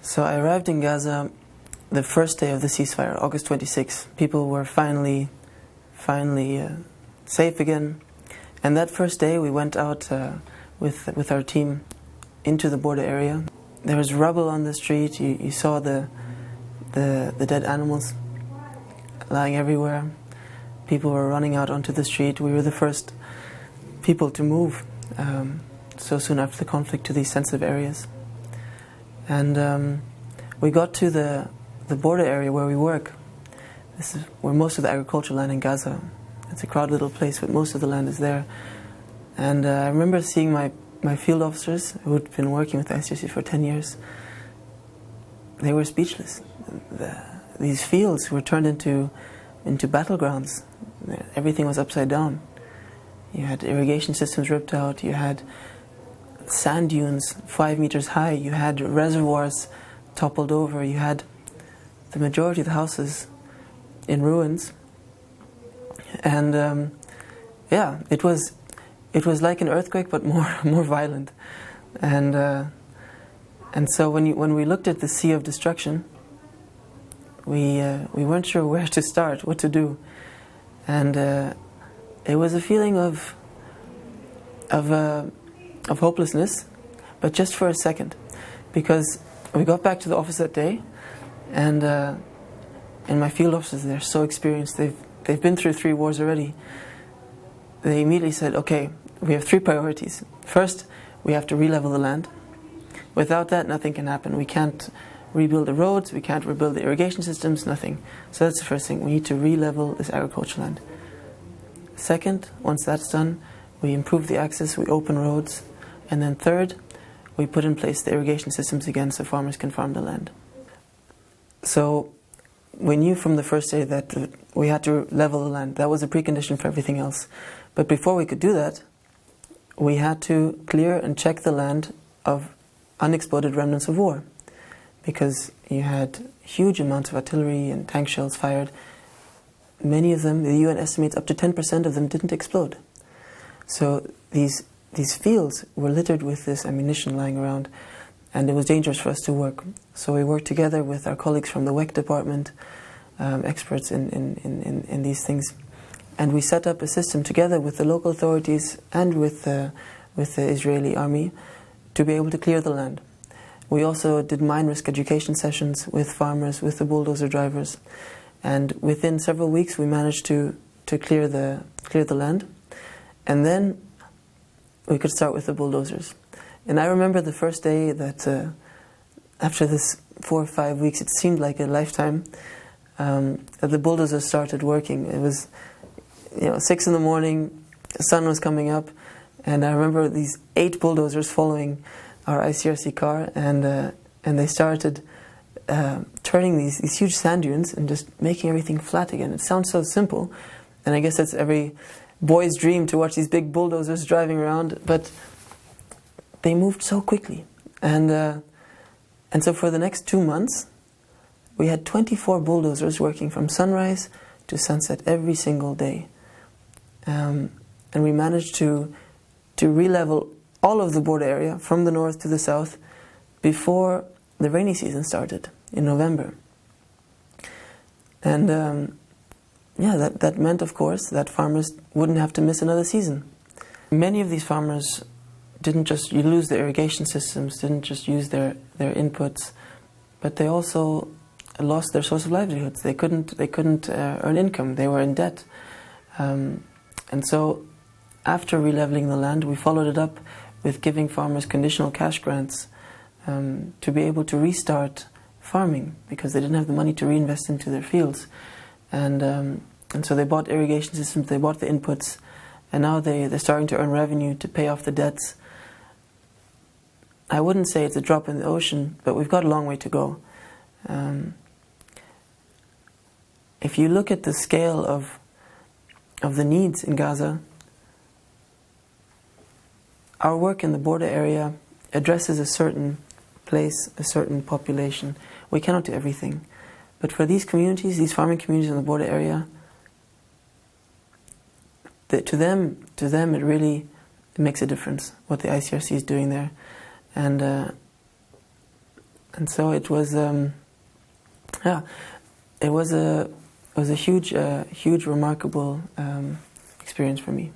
So I arrived in Gaza the first day of the ceasefire, August 26th. People were finally safe again. And that first day we went out with our team into the border area. There was rubble on the street. You saw the dead animals lying everywhere. People were running out onto the street. We were the first people to move so soon after the conflict to these sensitive areas. And we got to the border area where we work. This is where most of the agricultural land in Gaza. It's a crowded little place, but most of the land is there. And I remember seeing my field officers who had been working with the ICRC for 10 years. They were speechless. These fields were turned into battlegrounds. Everything was upside down. You had irrigation systems ripped out. You had sand dunes 5 meters high. You had reservoirs toppled over. You had the majority of the houses in ruins. And yeah, it was like an earthquake, but more violent. And so when we looked at the sea of destruction, we weren't sure where to start, what to do, and it was a feeling of hopelessness, but just for a second, because we got back to the office that day, and my field officers, they're so experienced, they've been through 3 wars already. They immediately said, okay, we have 3 priorities. First, we have to re-level the land. Without that, nothing can happen. We can't rebuild the roads, we can't rebuild the irrigation systems, nothing. So that's the first thing. We need to re-level this agricultural land. Second, once that's done, we improve the access, we open roads. And then third, we put in place the irrigation systems again so farmers can farm the land. So we knew from the first day that we had to level the land. That was a precondition for everything else. But before we could do that, we had to clear and check the land of unexploded remnants of war, because you had huge amounts of artillery and tank shells fired. Many of them, the UN estimates up to 10% of them didn't explode. So these fields were littered with this ammunition lying around, and it was dangerous for us to work. So we worked together with our colleagues from the WEC department, experts in these things, and we set up a system together with the local authorities and with the Israeli army to be able to clear the land. We also did mine risk education sessions with farmers, with the bulldozer drivers, and within several weeks we managed to clear the land, and then we could start with the bulldozers. And I remember the first day that after this 4 or 5 weeks, it seemed like a lifetime, that the bulldozers started working. It was 6 in the morning, the sun was coming up, and I remember these 8 bulldozers following our ICRC car, and they started turning these huge sand dunes and just making everything flat again. It sounds so simple, and I guess that's every boy's dream to watch these big bulldozers driving around, but they moved so quickly. And so for the next 2 months, we had 24 bulldozers working from sunrise to sunset every single day. And we managed to re-level all of the border area from the north to the south before the rainy season started in November. And yeah, that meant, of course, that farmers wouldn't have to miss another season. Many of these farmers didn't just lose their irrigation systems, didn't just use their inputs, but they also lost their source of livelihoods. They couldn't earn income. They were in debt. And so after re-leveling the land, we followed it up with giving farmers conditional cash grants to be able to restart farming, because they didn't have the money to reinvest into their fields. And so they bought irrigation systems, they bought the inputs, and now they're starting to earn revenue to pay off the debts. I wouldn't say it's a drop in the ocean, but we've got a long way to go. If you look at the scale of the needs in Gaza, our work in the border area addresses a certain place, a certain population. We cannot do everything. But for these communities, these farming communities in the border area, to them it really makes a difference what the ICRC is doing there. And And so it was, yeah, it was a huge, remarkable experience for me.